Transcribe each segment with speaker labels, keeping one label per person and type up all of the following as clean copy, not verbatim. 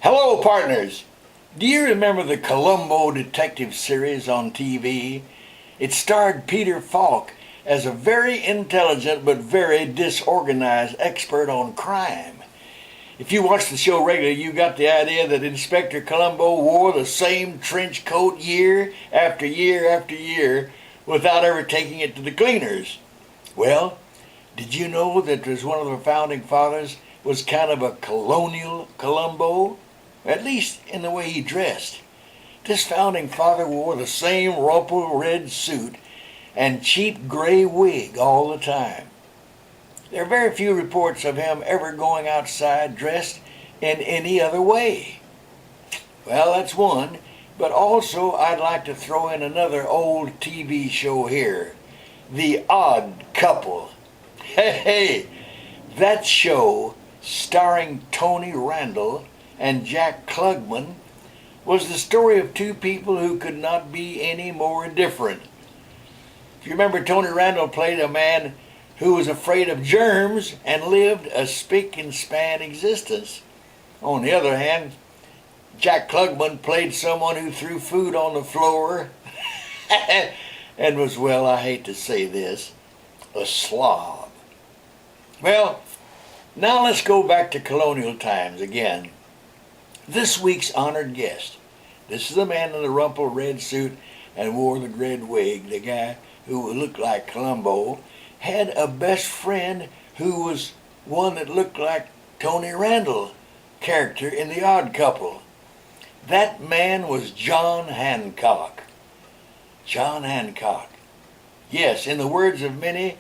Speaker 1: Hello, partners! Do you remember the Colombo detective series on TV? It starred Peter Falk as a very intelligent but very disorganized expert on crime. If you watched the show regularly, you got the idea that Inspector Colombo wore the same trench coat year after year after year without ever taking it to the cleaners. Well, did you know that one of the founding fathers was kind of a colonial Colombo? At least in the way he dressed. This founding father wore the same rumpled red suit and cheap gray wig all the time. There are very few reports of him ever going outside dressed in any other way. Well, that's one, but also I'd like to throw in another old TV show here, The Odd Couple. Hey, that show, starring Tony Randall and Jack Klugman, was the story of two people who could not be any more different. If you remember, Tony Randall played a man who was afraid of germs and lived a spick and span existence. On the other hand, Jack Klugman played someone who threw food on the floor and was, well, I hate to say this, a slob. Well, now let's go back to colonial times again. This week's honored guest, this is the man in the rumpled red suit and wore the red wig, the guy who looked like Colombo, had a best friend who was one that looked like Tony Randall, character in The Odd Couple. That man was John Handcock. John Handcock. Yes, in the words of many,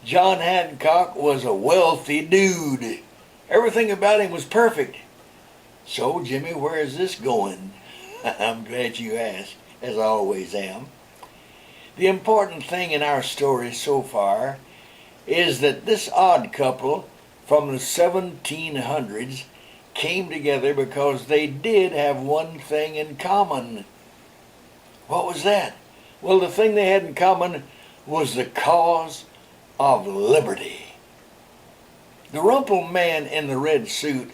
Speaker 1: John Handcock was a wealthy dude. Everything about him was perfect. So, Jimmy, where is this going? I'm glad you asked, as I always am. The important thing in our story so far is that this odd couple from the 1700s came together because they did have one thing in common. What was that? Well, the thing they had in common was the cause of liberty. The rumpled man in the red suit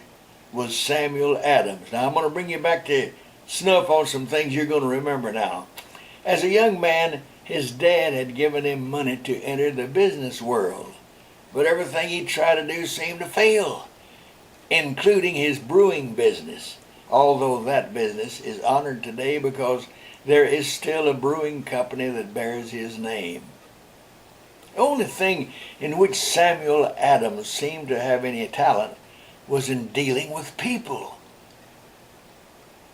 Speaker 1: was Samuel Adams. Now, I'm going to bring you back to snuff on some things you're going to remember now. As a young man, his dad had given him money to enter the business world, but everything he tried to do seemed to fail, including his brewing business, although that business is honored today because there is still a brewing company that bears his name. The only thing in which Samuel Adams seemed to have any talent was in dealing with people.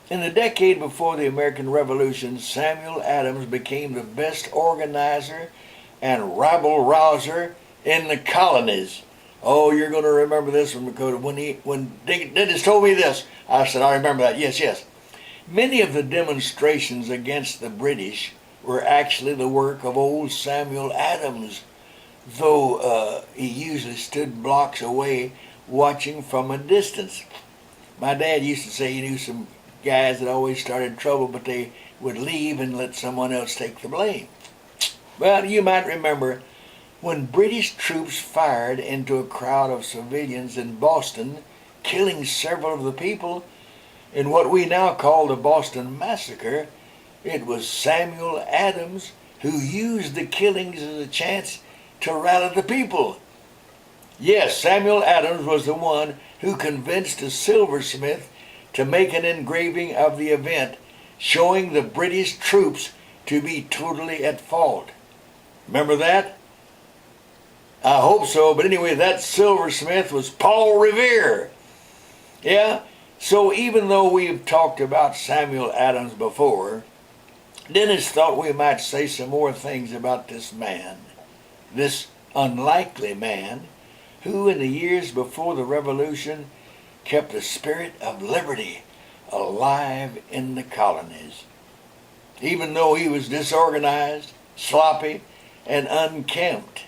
Speaker 1: In the decade before the American Revolution, Samuel Adams became the best organizer and rabble-rouser in the colonies. Oh, you're going to remember this one because when Dennis told me this, I said, I remember that. Yes, yes. Many of the demonstrations against the British were actually the work of old Samuel Adams, though he usually stood blocks away watching from a distance. My dad used to say he knew some guys that always started trouble, but they would leave and let someone else take the blame. Well, you might remember when British troops fired into a crowd of civilians in Boston, killing several of the people in what we now call the Boston Massacre. It was Samuel Adams who used the killings as a chance to rally the people. Yes, Samuel Adams was the one who convinced a silversmith to make an engraving of the event showing the British troops to be totally at fault. Remember that? I hope so, but anyway, that silversmith was Paul Revere. Yeah, so even though we've talked about Samuel Adams before, Dennis thought we might say some more things about this man, this unlikely man, who in the years before the Revolution kept the spirit of liberty alive in the colonies. Even though he was disorganized, sloppy, and unkempt.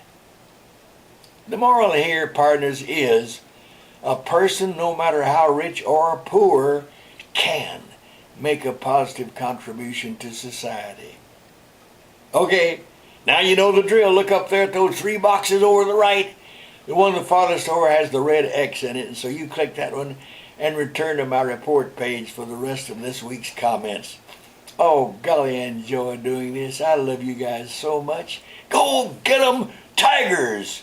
Speaker 1: The moral here, partners, is a person, no matter how rich or poor, can make a positive contribution to society. Okay, now you know the drill. Look up there at those three boxes over the right. The one the farthest over has the red X in it, and so you click that one and return to my report page for the rest of this week's comments. Oh, golly, I enjoy doing this. I love you guys so much. Go get 'em, Tigers!